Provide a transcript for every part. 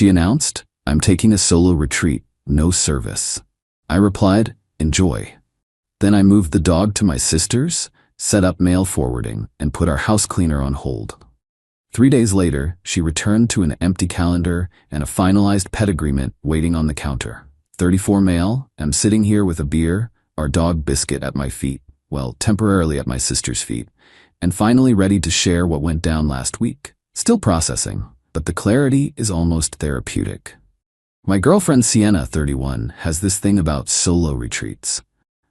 She announced, "I'm taking a solo retreat, no service." I replied, "Enjoy." Then I moved the dog to my sister's, set up mail forwarding, and put our house cleaner on hold. 3 days later, she returned to an empty calendar and a finalized pet agreement waiting on the counter. 34 mail, I'm sitting here with a beer, our dog Biscuit at my feet, well, temporarily at my sister's feet, and finally ready to share what went down last week. Still processing, but the clarity is almost therapeutic. My girlfriend Sienna, 31, has this thing about solo retreats.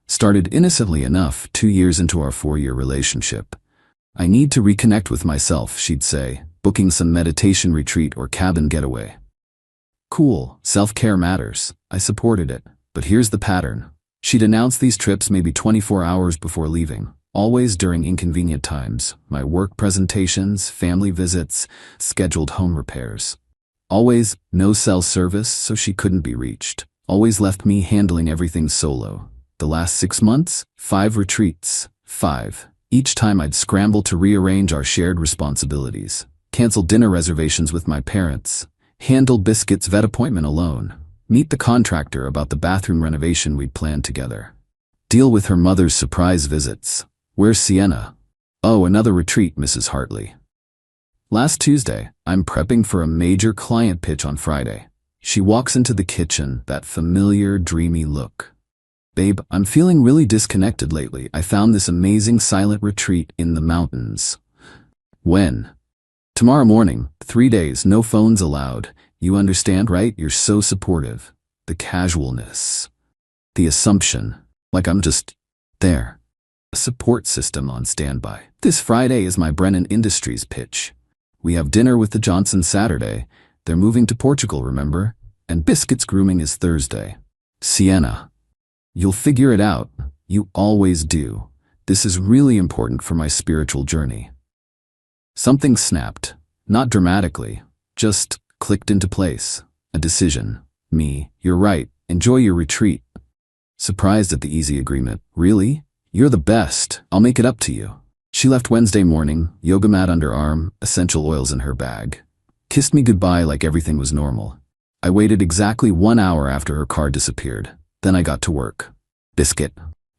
Started innocently enough 2 years into our 4-year relationship. "I need to reconnect with myself," she'd say, booking some meditation retreat or cabin getaway. Cool, self-care matters. I supported it, but here's the pattern. She'd announce these trips maybe 24 hours before leaving, always during inconvenient times, my work presentations, family visits, scheduled home repairs. Always no cell service, so she couldn't be reached. Always left me handling everything solo. The last 6 months, 5 retreats. 5. Each time I'd scramble to rearrange our shared responsibilities, cancel dinner reservations with my parents, handle Biscuit's vet appointment alone, meet the contractor about the bathroom renovation we'd planned together, deal with her mother's surprise visits. "Where's Sienna?" "Oh, another retreat, Mrs. Hartley." Last Tuesday, I'm prepping for a major client pitch on Friday. She walks into the kitchen, that familiar, dreamy look. "Babe, I'm feeling really disconnected lately. I found this amazing silent retreat in the mountains." "When?" "Tomorrow morning, 3 days, no phones allowed. You understand, right? You're so supportive." The casualness. The assumption, like I'm just there. A support system on standby. This Friday is my Brennan Industries pitch. We have dinner with the Johnsons Saturday. They're moving to Portugal, remember? And Biscuit's grooming is Thursday. "Sienna, you'll figure it out. You always do. This is really important for my spiritual journey." Something snapped, not dramatically, just clicked into place. A decision. Me, "You're right, enjoy your retreat." Surprised at the easy agreement. "Really? You're the best. I'll make it up to you." She left Wednesday morning, yoga mat under arm, essential oils in her bag. Kissed me goodbye like everything was normal. I waited exactly 1 hour after her car disappeared. Then I got to work. "Biscuit,"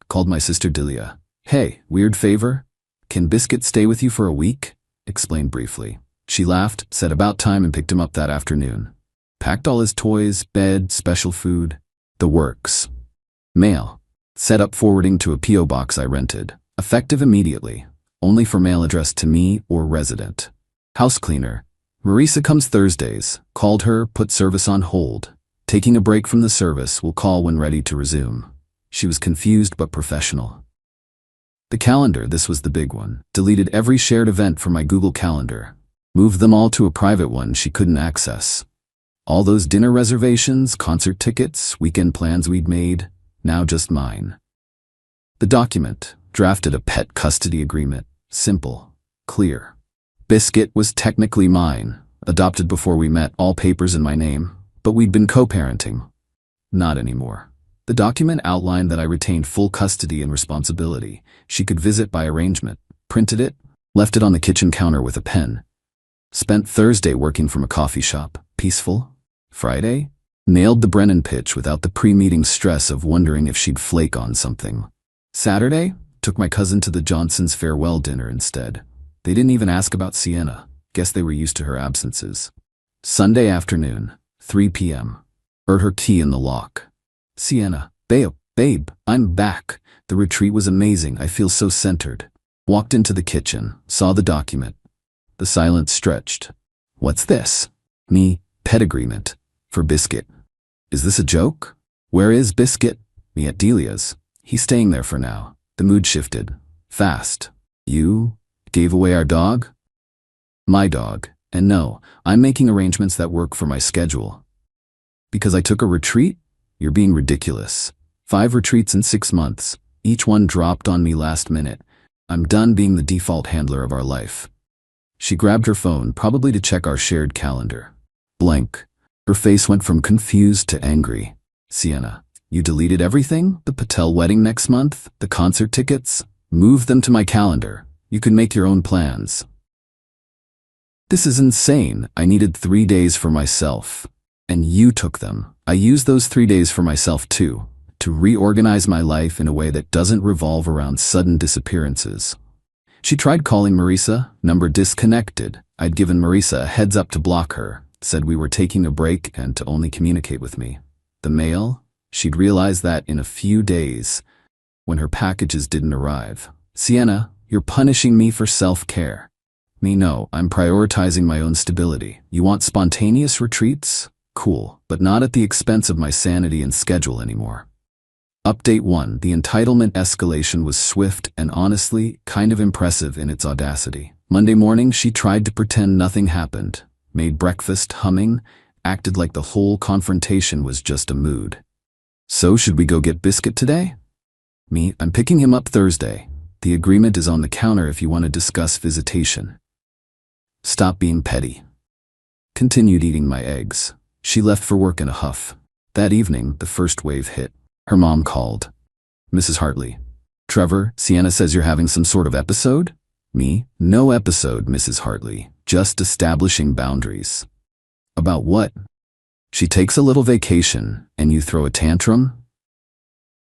called my sister Delia. "Hey, weird favor? Can Biscuit stay with you for a week?" Explained briefly. She laughed, said about time, and picked him up that afternoon. Packed all his toys, bed, special food. The works. Mail. Set up forwarding to a P.O. box I rented. Effective immediately. Only for mail addressed to me or resident. House cleaner. Marisa comes Thursdays. Called her, put service on hold. Taking a break from the service, will call when ready to resume. She was confused but professional. The calendar, this was the big one. Deleted every shared event from my Google Calendar. Moved them all to a private one she couldn't access. All those dinner reservations, concert tickets, weekend plans we'd made, now just mine. The document, drafted a pet custody agreement. Simple, clear. Biscuit was technically mine, adopted before we met, all papers in my name, but we'd been co-parenting. Not anymore. The document outlined that I retained full custody and responsibility. She could visit by arrangement. Printed it, left it on the kitchen counter with a pen. Spent Thursday working from a coffee shop. Peaceful. Friday, nailed the Brennan pitch without the pre-meeting stress of wondering if she'd flake on something. Saturday, took my cousin to the Johnsons' farewell dinner instead. They didn't even ask about Sienna. Guess they were used to her absences. Sunday afternoon, 3 p.m. Heard her key in the lock. "Sienna, babe, I'm back. The retreat was amazing. I feel so centered." Walked into the kitchen, saw the document. The silence stretched. "What's this?" "Me, pet agreement. For Biscuit." "Is this a joke?" "Where is Biscuit?" "Me at Delia's. He's staying there for now." The mood shifted. Fast. "You gave away our dog?" "My dog. And no, I'm making arrangements that work for my schedule." "Because I took a retreat? You're being ridiculous. 5 retreats in 6 months. Each one dropped on me last minute. I'm done being the default handler of our life." She grabbed her phone, probably to check our shared calendar. Blank. Her face went from confused to angry. "Sienna, you deleted everything? The Patel wedding next month? The concert tickets? Moved them to my calendar. You can make your own plans." This is insane. I needed 3 days for myself. And you took them. I used those 3 days for myself too, to reorganize my life in a way that doesn't revolve around sudden disappearances. She tried calling Marisa, number disconnected. I'd given Marisa a heads up to block her, said we were taking a break and to only communicate with me. The mail? She'd realized that in a few days, when her packages didn't arrive. Sienna, you're punishing me for self-care. Me, no, I'm prioritizing my own stability. You want spontaneous retreats? Cool, but not at the expense of my sanity and schedule anymore. Update 1. The entitlement escalation was swift and honestly kind of impressive in its audacity. Monday morning, she tried to pretend nothing happened, made breakfast humming, acted like the whole confrontation was just a mood. So should we go get Biscuit today? Me, I'm picking him up Thursday. The agreement is on the counter if you want to discuss visitation. Stop being petty. Continued eating my eggs. She left for work in a huff. That evening, the first wave hit. Her mom called. Mrs. Hartley. Trevor, Sienna says you're having some sort of episode? Me, no episode, Mrs. Hartley. Just establishing boundaries. About what? She takes a little vacation, and you throw a tantrum?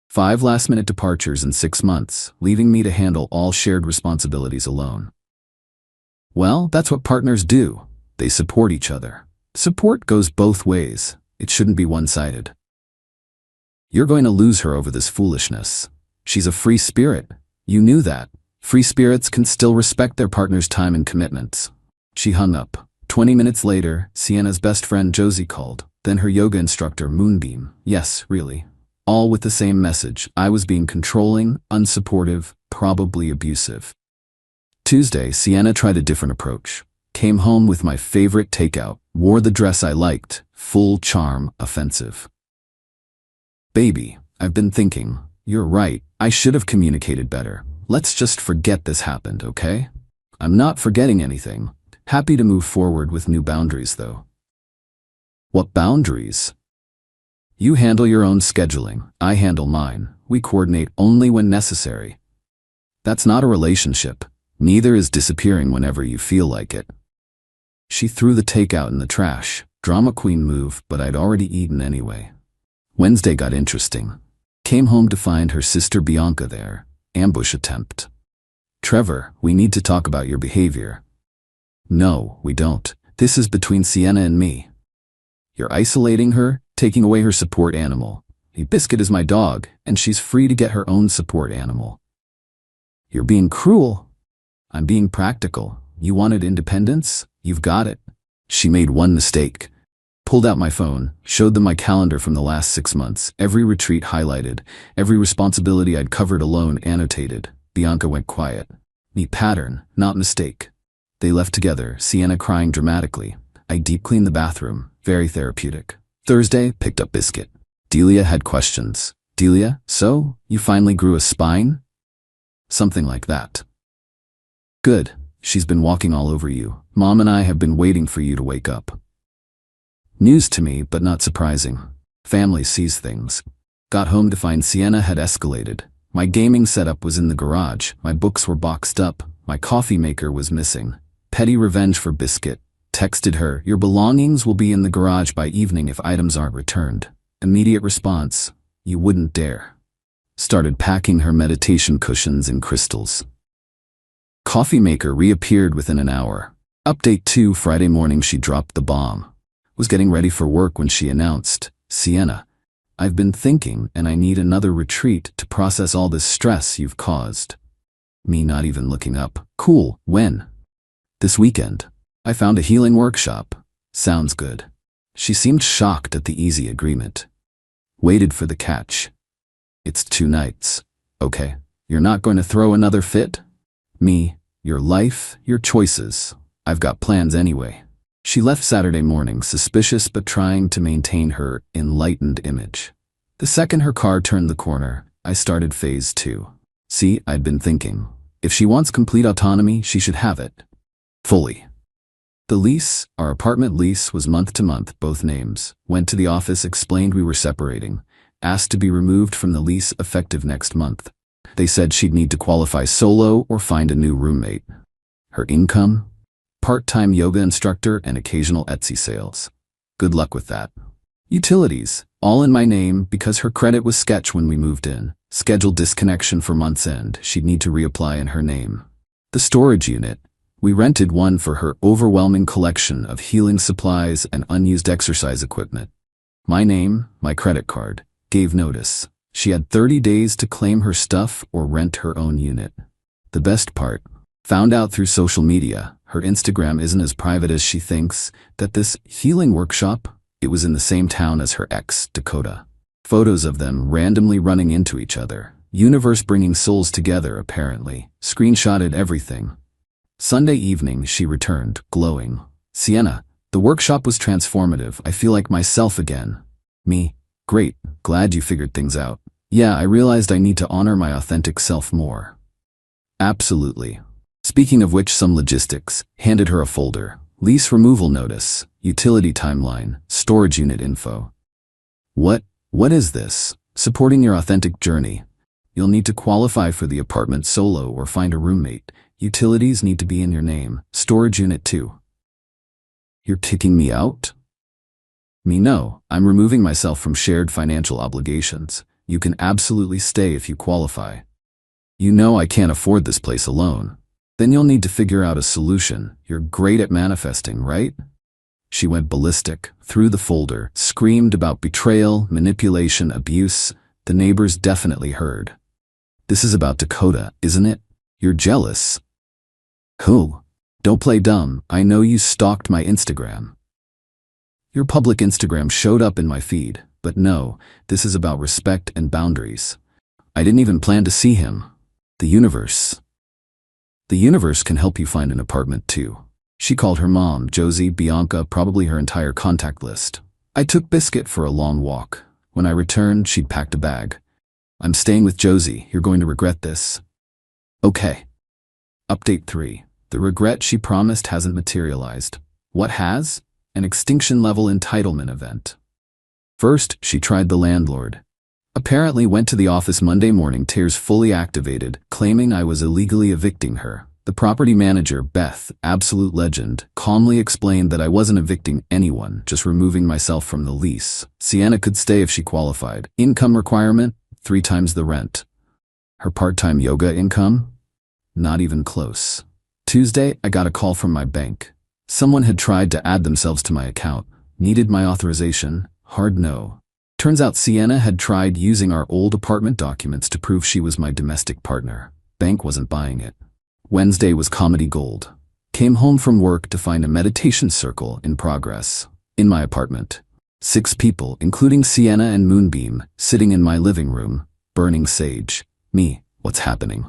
5 last-minute departures in 6 months, leaving me to handle all shared responsibilities alone. Well, that's what partners do. They support each other. Support goes both ways. It shouldn't be one-sided. You're going to lose her over this foolishness. She's a free spirit. You knew that. Free spirits can still respect their partner's time and commitments. She hung up. 20 minutes later, Sienna's best friend Josie called, then her yoga instructor Moonbeam. Yes, really. All with the same message. I was being controlling, unsupportive, probably abusive. Tuesday, Sienna tried a different approach. Came home with my favorite takeout, wore the dress I liked, full charm, offensive. Baby, I've been thinking. You're right, I should have communicated better. Let's just forget this happened, okay? I'm not forgetting anything. Happy to move forward with new boundaries, though. What boundaries? You handle your own scheduling. I handle mine. We coordinate only when necessary. That's not a relationship. Neither is disappearing whenever you feel like it. She threw the takeout in the trash. Drama queen move, but I'd already eaten anyway. Wednesday got interesting. Came home to find her sister Bianca there. Ambush attempt. Trevor, we need to talk about your behavior. No, we don't. This is between Sienna and me. You're isolating her, taking away her support animal. Biscuit is my dog, and she's free to get her own support animal. You're being cruel. I'm being practical. You wanted independence? You've got it. She made one mistake. Pulled out my phone, showed them my calendar from the last 6 months, every retreat highlighted, every responsibility I'd covered alone annotated. Bianca went quiet. Neat pattern, not mistake. They left together, Sienna crying dramatically. I deep cleaned the bathroom, very therapeutic. Thursday, picked up Biscuit. Delia had questions. Delia, so, you finally grew a spine? Something like that. Good. She's been walking all over you. Mom and I have been waiting for you to wake up. News to me, but not surprising. Family sees things. Got home to find Sienna had escalated. My gaming setup was in the garage. My books were boxed up. My coffee maker was missing. Petty revenge for Biscuit. Texted her, your belongings will be in the garage by evening if items aren't returned. Immediate response, you wouldn't dare. Started packing her meditation cushions and crystals. Coffee maker reappeared within an hour. Update 2, Friday morning she dropped the bomb. Was getting ready for work when she announced, Sienna, I've been thinking and I need another retreat to process all this stress you've caused. Me not even looking up. Cool, when? This weekend. I found a healing workshop. Sounds good. She seemed shocked at the easy agreement. Waited for the catch. It's 2 nights. Okay, you're not going to throw another fit? Me, your life, your choices. I've got plans anyway. She left Saturday morning, suspicious but trying to maintain her enlightened image. The second her car turned the corner, I started phase 2. See, I'd been thinking. If she wants complete autonomy, she should have it. Fully. The lease, our apartment lease, was month to month, both names. Went to the office, explained we were separating. Asked to be removed from the lease effective next month. They said she'd need to qualify solo or find a new roommate. Her income? Part-time yoga instructor and occasional Etsy sales. Good luck with that. Utilities, all in my name because her credit was sketch when we moved in. Scheduled disconnection for month's end. She'd need to reapply in her name. The storage unit. We rented one for her overwhelming collection of healing supplies and unused exercise equipment. My name, my credit card, gave notice. She had 30 days to claim her stuff or rent her own unit. The best part, found out through social media, her Instagram isn't as private as she thinks, that this healing workshop, it was in the same town as her ex, Dakota. Photos of them randomly running into each other. Universe bringing souls together, apparently. Screenshotted everything. Sunday evening, she returned, glowing. Sienna, the workshop was transformative. I feel like myself again. Me, great, glad you figured things out. Yeah, I realized I need to honor my authentic self more. Absolutely. Speaking of which, some logistics. Handed her a folder. Lease removal notice, utility timeline, storage unit info. What is this? Supporting your authentic journey. You'll need to qualify for the apartment solo or find a roommate. Utilities need to be in your name. Storage unit too. You're kicking me out? Me no, I'm removing myself from shared financial obligations. You can absolutely stay if you qualify. You know I can't afford this place alone. Then you'll need to figure out a solution. You're great at manifesting, right? She went ballistic, threw the folder, screamed about betrayal, manipulation, abuse. The neighbors definitely heard. This is about Dakota, isn't it? You're jealous. Who? Don't play dumb. I know you stalked my Instagram. Your public Instagram showed up in my feed, but no, this is about respect and boundaries. I didn't even plan to see him. The universe can help you find an apartment too. She called her mom, Josie, Bianca, probably her entire contact list. I took Biscuit for a long walk. When I returned, she'd packed a bag. I'm staying with Josie. You're going to regret this. Okay. Update 3. The regret she promised hasn't materialized. What has? An extinction-level entitlement event. First, she tried the landlord. Apparently went to the office Monday morning, tears fully activated, claiming I was illegally evicting her. The property manager, Beth, absolute legend, calmly explained that I wasn't evicting anyone, just removing myself from the lease. Sienna could stay if she qualified. Income requirement, 3 times the rent. Her part-time yoga income? Not even close. Tuesday, I got a call from my bank. Someone had tried to add themselves to my account. Needed my authorization? Hard no. Turns out Sienna had tried using our old apartment documents to prove she was my domestic partner. Bank wasn't buying it. Wednesday was comedy gold. Came home from work to find a meditation circle in progress. In my apartment. 6 people, including Sienna and Moonbeam, sitting in my living room, burning sage. Me, what's happening?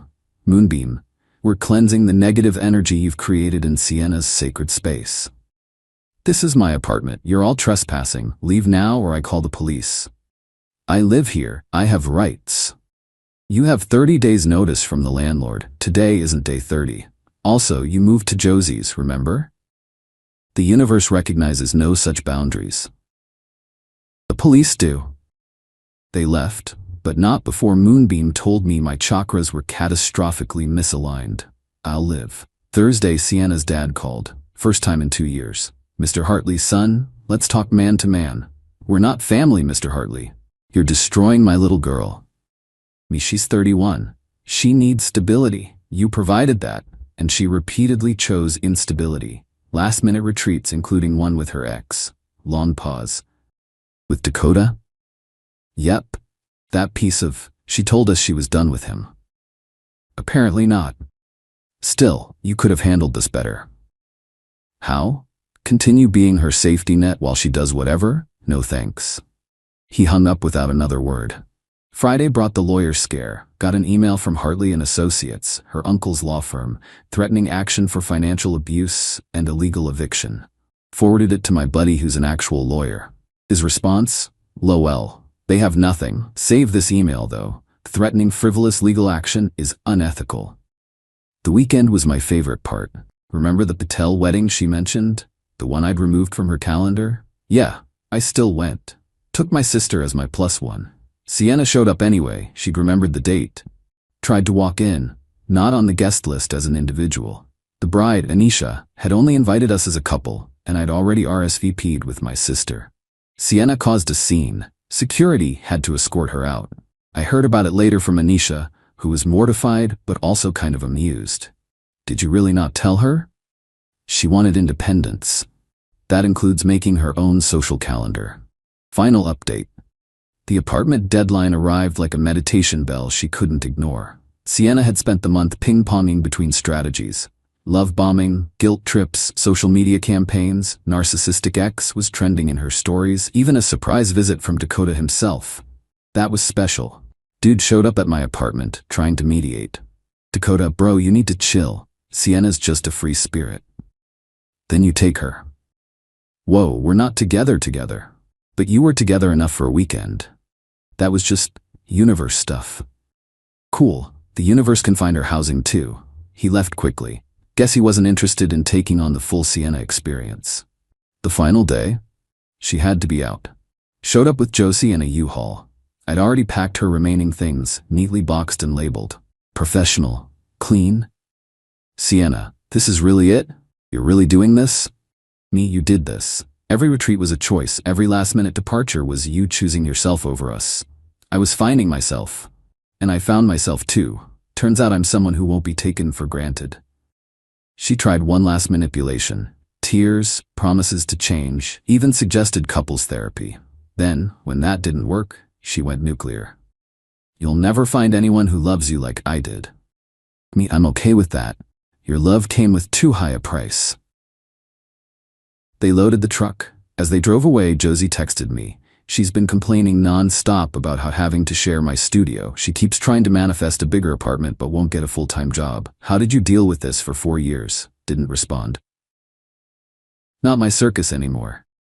Moonbeam, we're cleansing the negative energy you've created in Sienna's sacred space. This is my apartment. You're all trespassing. Leave now or I call the police. I live here. I have rights. You have 30 days notice from the landlord. Today isn't day 30. Also, you moved to Josie's, remember? The universe recognizes no such boundaries. The police do. They left, but not before Moonbeam told me my chakras were catastrophically misaligned. I'll live. Thursday, Sienna's dad called. First time in 2 years. Mr. Hartley's son, let's talk man to man. We're not family, Mr. Hartley. You're destroying my little girl. Me, she's 31. She needs stability. You provided that, and she repeatedly chose instability. Last-minute retreats, including one with her ex. Long pause. With Dakota? Yep. That piece of, she told us she was done with him. Apparently not. Still, you could have handled this better. How? Continue being her safety net while she does whatever? No thanks. He hung up without another word. Friday brought the lawyer scare. Got an email from Hartley and Associates, her uncle's law firm, threatening action for financial abuse and illegal eviction. Forwarded it to my buddy who's an actual lawyer. His response? Lol. They have nothing. Save this email though. Threatening frivolous legal action is unethical. The weekend was my favorite part. Remember the Patel wedding she mentioned? The one I'd removed from her calendar? Yeah, I still went. Took my sister as my +1. Sienna showed up anyway. She'd remembered the date. Tried to walk in, not on the guest list as an individual. The bride, Anisha, had only invited us as a couple, and I'd already RSVP'd with my sister. Sienna caused a scene. Security had to escort her out. I heard about it later from Anisha, who was mortified but also kind of amused. Did you really not tell her? She wanted independence. That includes making her own social calendar. Final update. The apartment deadline arrived like a meditation bell she couldn't ignore. Sienna had spent the month ping-ponging between strategies. Love bombing, guilt trips, social media campaigns, narcissistic ex was trending in her stories, even a surprise visit from Dakota himself. That was special. Dude showed up at my apartment, trying to mediate. Dakota, bro, you need to chill. Sienna's just a free spirit. Then you take her. Whoa, we're not together. But you were together enough for a weekend. That was just universe stuff. Cool, the universe can find her housing too. He left quickly. Guess he wasn't interested in taking on the full Sienna experience. The final day? She had to be out. Showed up with Josie and a U-Haul. I'd already packed her remaining things, neatly boxed and labeled. Professional. Clean. Sienna, this is really it? You're really doing this? Me, you did this. Every retreat was a choice. Every last-minute departure was you choosing yourself over us. I was finding myself. And I found myself too. Turns out I'm someone who won't be taken for granted. She tried one last manipulation. Tears, promises to change, even suggested couples therapy. Then, when that didn't work, she went nuclear. You'll never find anyone who loves you like I did. Me, I'm okay with that. Your love came with too high a price. They loaded the truck. As they drove away, Josie texted me. She's been complaining non-stop about how having to share my studio. She keeps trying to manifest a bigger apartment but won't get a full-time job. How did you deal with this for 4 years? Didn't respond. Not my circus anymore.